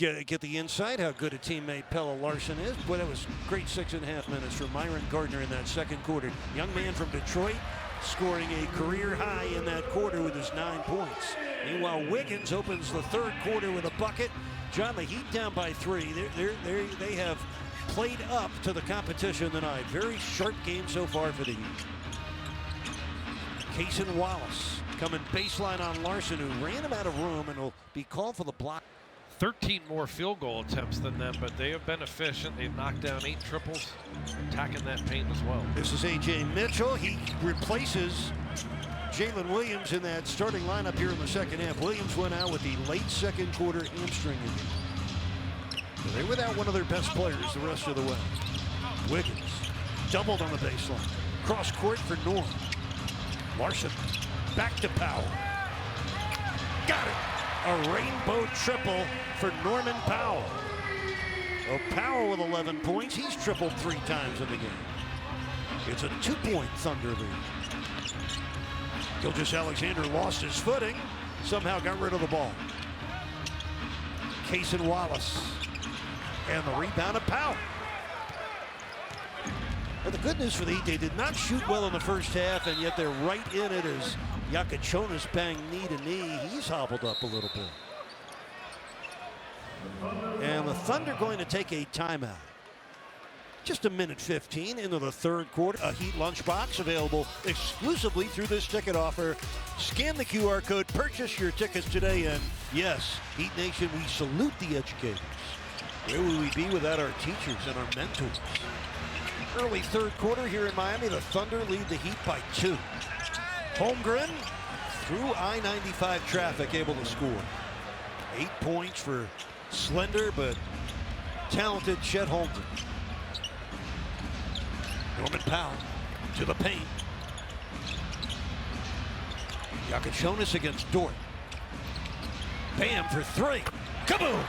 get the insight how good a teammate Pella Larson is. Boy, that was great 6.5 minutes for Myron Gardner in that second quarter. Young man from Detroit scoring a career high in that quarter with his 9 points. Meanwhile, Wiggins opens the third quarter with a bucket. John, the Heat down by 3. They have played up to the competition tonight. Very sharp game so far for the Heat. Cason Wallace coming baseline on Larson, who ran him out of room and will be called for the block. 13 more field goal attempts than them, but they have been efficient. They've knocked down 8 triples, attacking that paint as well. This is A.J. Mitchell. He replaces Jalen Williams in that starting lineup here in the second half. Williams went out with the late second quarter hamstring injury. They're without one of their best players the rest of the way. Wiggins doubled on the baseline. Cross court for Norm. Larson back to Powell. Got it. A rainbow triple for Norman Powell. So Powell with 11 points. He's tripled 3 times in the game. It's a 2-point Thunder lead. Gilgeous-Alexander lost his footing. Somehow got rid of the ball. Cason Wallace. And the rebound of Powell. Well, the good news for the Heat, they did not shoot well in the first half, and yet they're right in it as Yakachonis banged knee to knee. He's hobbled up a little bit. And the Thunder going to take a timeout. Just a minute 15 into the third quarter. A Heat lunchbox available exclusively through this ticket offer. Scan the QR code, purchase your tickets today, and yes, Heat Nation, we salute the educators. Where would we be without our teachers and our mentors? Early third quarter here in Miami, the Thunder lead the Heat by 2. Holmgren through I-95 traffic able to score. 8 points for slender but talented Chet Holmgren. Norman Powell to the paint. Yakachonis against Dort. Bam for 3. Kaboom!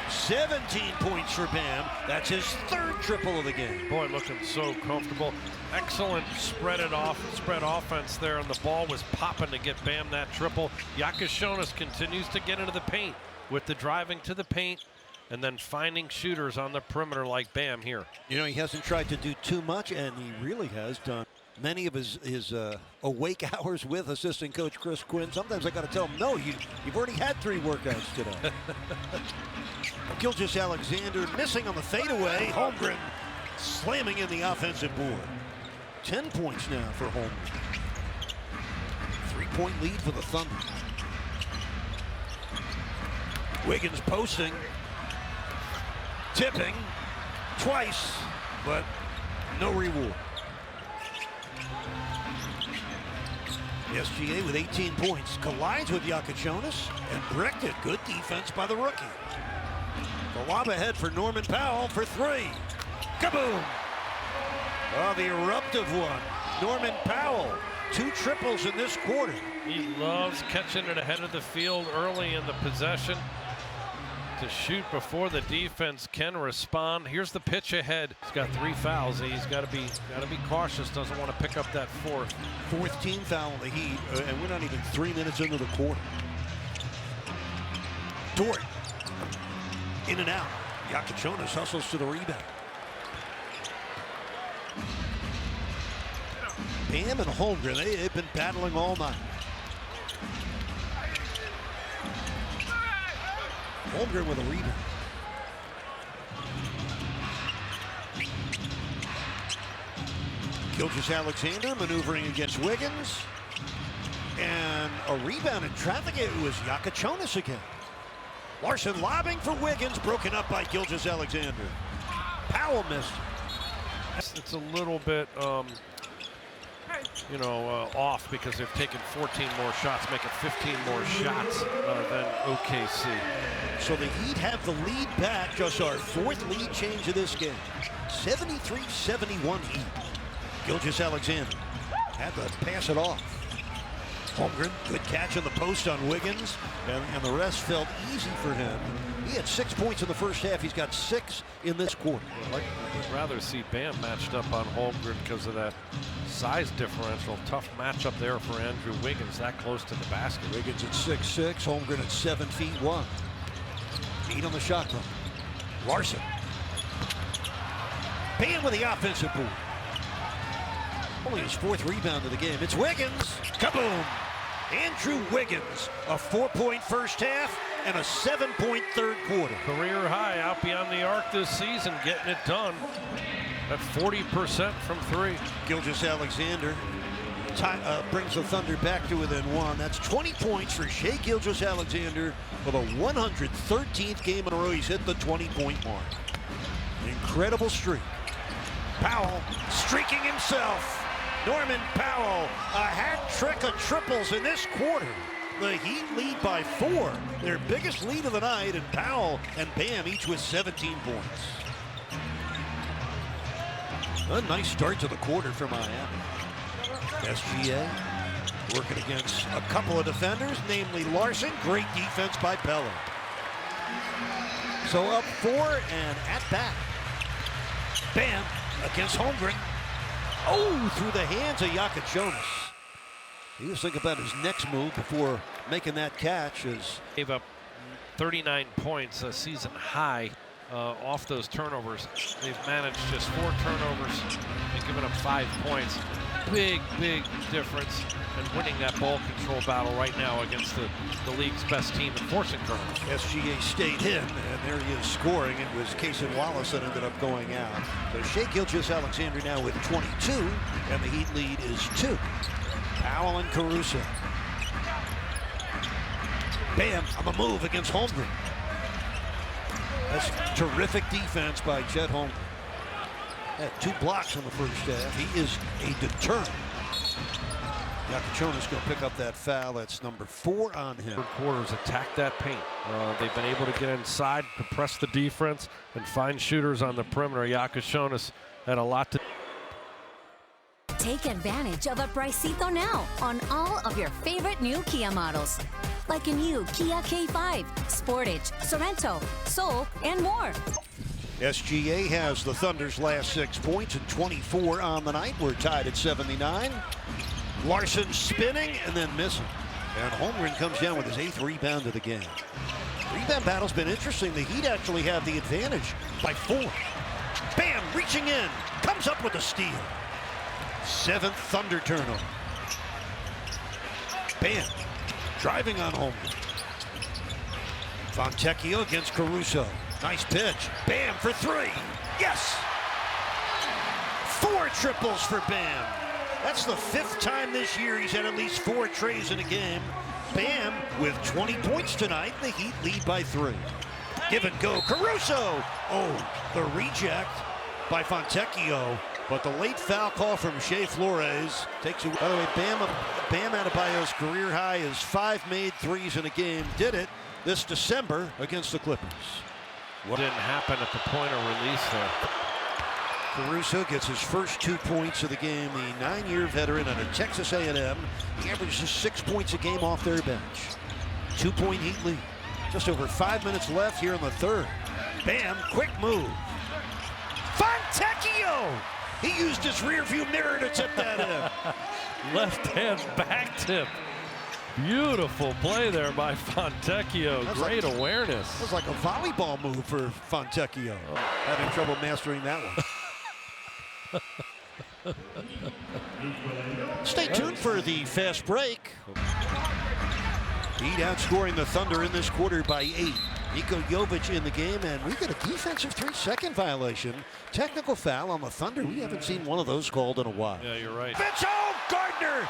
17 points for Bam. That's his 3rd triple of the game. Boy, looking so comfortable. Excellent spread offense there, and the ball was popping to get Bam that triple. Yakachonis continues to get into the paint with the driving to the paint and then finding shooters on the perimeter like Bam here. You know, he hasn't tried to do too much, and he really has done many of his awake hours with assistant coach Chris Quinn. Sometimes I got to tell him, no, you've already had 3 workouts today. Gilgeous-Alexander missing on the fadeaway. Holmgren slamming in the offensive board. 10 points now for Holmgren. 3-point lead for the Thunder. Wiggins posting. Tipping twice, but no reward. The SGA with 18 points collides with Yakachonis and bricked it. Good defense by the rookie. The lob ahead for Norman Powell for 3. Kaboom! Oh, the eruptive one. Norman Powell, 2 triples in this quarter. He loves catching it ahead of the field early in the possession to shoot before the defense can respond. Here's the pitch ahead. He's got 3 fouls. He's got to be cautious. Doesn't want to pick up that 4th. 4th team foul on the Heat, and we're not even 3 minutes into the quarter. Dort in and out. Yakachonis hustles to the rebound. Bam and Holmgren, they've been battling all night. Holmgren with a rebound. Gilgeous-Alexander maneuvering against Wiggins. And a rebound in traffic. It was Yakachonis again. Larson lobbing for Wiggins, broken up by Gilgeous-Alexander. Powell missed. It's a little bit, off because they've taken 14 more shots, making 15 more shots than OKC. So the Heat have the lead back, just our 4th lead change of this game. 73-71 Heat. Gilgeous-Alexander had to pass it off. Holmgren, good catch on the post on Wiggins, and the rest felt easy for him. He had 6 points in the first half. He's got 6 in this quarter. I'd rather see Bam matched up on Holmgren because of that size differential. Tough matchup there for Andrew Wiggins, that close to the basket. Wiggins at 6'6", Holmgren at 7'1". 8 on the shot clock. Larson. Bam with the offensive board. Only his 4th rebound of the game. It's Wiggins. Kaboom! Andrew Wiggins, a 4-point first half and a 7-point third quarter. Career high out beyond the arc this season, getting it done at 40% from 3. Gilgeous-Alexander brings the Thunder back to within 1. That's 20 points for Shai Gilgeous-Alexander with a 113th game in a row. He's hit the 20-point mark. Incredible streak. Powell streaking himself. Norman Powell, a hat trick of triples in this quarter. The Heat lead by 4, their biggest lead of the night, and Powell and Bam each with 17 points. A nice start to the quarter for Miami. SGA working against a couple of defenders, namely Larson. Great defense by Pella. So up 4 and at bat. Bam against Holmgren. Oh, through the hands of Jonas. He was thinking about his next move before making that catch. Gave up 39 points, a season high off those turnovers. They've managed just 4 turnovers and given up 5 points. Big difference in winning that ball control battle right now against the league's best team in forcing turnovers. SGA stayed in, and there he is scoring. It was Cason Wallace that ended up going out. So Shai Gilgeous-Alexander now with 22, and the Heat lead is 2. Powell and Caruso. Bam on the move against Holmgren. That's terrific defense by Chet Holmgren. Had 2 blocks in the first half. He is a deterrent. Jonas going to pick up that foul. That's number 4 on him. Third quarters attack that paint. They've been able to get inside, compress the defense, and find shooters on the perimeter. Jonas had a lot to. Take advantage of a Pricito now on all of your favorite new Kia models. Like a new Kia K5, Sportage, Sorento, Soul, and more. SGA has the Thunder's last 6 points and 24 on the night. We're tied at 79. Larson spinning and then missing. And Holmgren comes down with his 8th rebound of the game. Rebound battle's been interesting. The Heat actually have the advantage by 4. Bam, reaching in, comes up with a steal. 7th Thunder turnover. Bam, driving on Holmgren. Fontecchio against Caruso. Nice pitch. Bam for 3. Yes! 4 triples for Bam. That's the 5th time this year he's had at least 4 trays in a game. Bam with 20 points tonight. The Heat lead by 3. Give and go. Caruso! Oh, the reject by Fontecchio. But the late foul call from Shea Flores takes it. By the way, Bam Adebayo's career high is 5 made threes in a game. Did it this December against the Clippers. What didn't happen at the point of release there? Caruso gets his first 2 points of the game. The 9-year veteran out of Texas A&M. He averages 6 points a game off their bench. 2-point Heat lead. Just over 5 minutes left here in the third. Bam, quick move. Fontecchio! He used his rearview mirror to tip that in. Left hand back tip. Beautiful play there by Fontecchio. Great awareness. That was like a volleyball move for Fontecchio. Having trouble mastering that one. Stay tuned for the fast break. Heat outscoring the Thunder in this quarter by 8. Niko Jovic in the game, and we got a defensive 3-second violation. Technical foul on the Thunder. We haven't seen one of those called in a while. Yeah, you're right. Mitchell Gardner